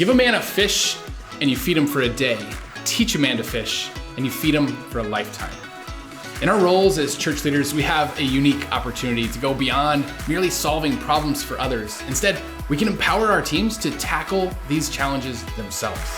Give a man a fish and you feed him for a day. Teach a man to fish and you feed him for a lifetime. In our roles as church leaders, we have a unique opportunity to go beyond merely solving problems for others. Instead, we can empower our teams to tackle these challenges themselves.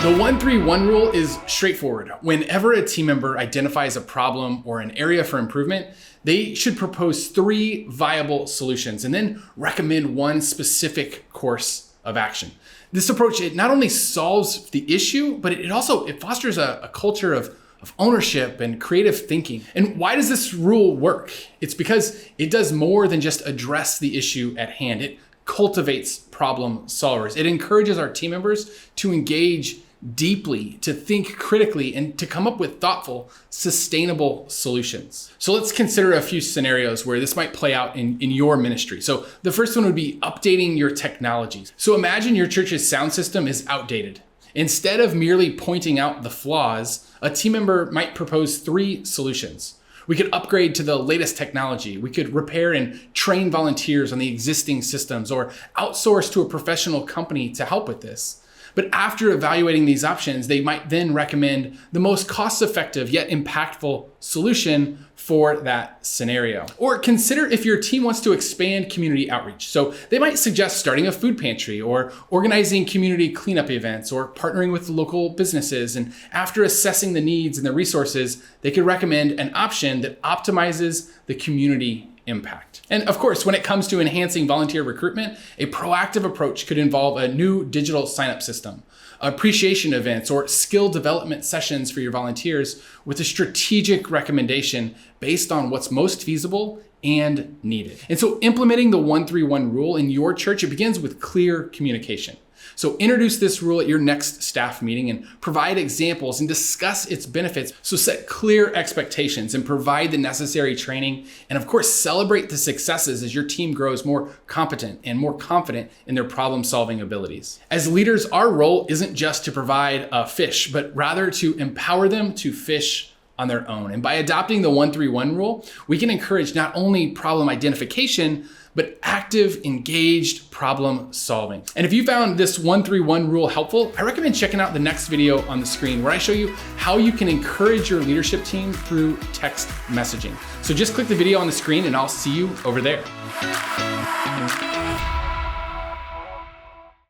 The 1-3-1 rule is straightforward. Whenever a team member identifies a problem or an area for improvement, they should propose 3 viable solutions and then recommend one specific course of action. This approach, it not only solves the issue, but it fosters a culture of ownership and creative thinking. And why does this rule work? It's because it does more than just address the issue at hand. It cultivates problem solvers. It encourages our team members to engage deeply, to think critically, and to come up with thoughtful, sustainable solutions. So let's consider a few scenarios where this might play out in your ministry. So the first one would be updating your technologies. So imagine your church's sound system is outdated. Instead of merely pointing out the flaws, a team member might propose 3 solutions. We could upgrade to the latest technology. We could repair and train volunteers on the existing systems, or outsource to a professional company to help with this. But after evaluating these options, they might then recommend the most cost-effective yet impactful solution for that scenario. Or consider if your team wants to expand community outreach. So they might suggest starting a food pantry, or organizing community cleanup events, or partnering with local businesses. And after assessing the needs and the resources, they could recommend an option that optimizes the community impact. And of course, when it comes to enhancing volunteer recruitment, a proactive approach could involve a new digital sign-up system, appreciation events, or skill development sessions for your volunteers with a strategic recommendation based on what's most feasible and needed. And so implementing the 1-3-1 rule in your church, it begins with clear communication. So introduce this rule at your next staff meeting and provide examples and discuss its benefits. So set clear expectations and provide the necessary training. And of course, celebrate the successes as your team grows more competent and more confident in their problem-solving abilities. As leaders, our role isn't just to provide a fish, but rather to empower them to fish on their own. And by adopting the 1-3-1 rule, we can encourage not only problem identification, but active, engaged problem solving. And if you found this 1-3-1 rule helpful, I recommend checking out the next video on the screen where I show you how you can encourage your leadership team through text messaging. So just click the video on the screen and I'll see you over there.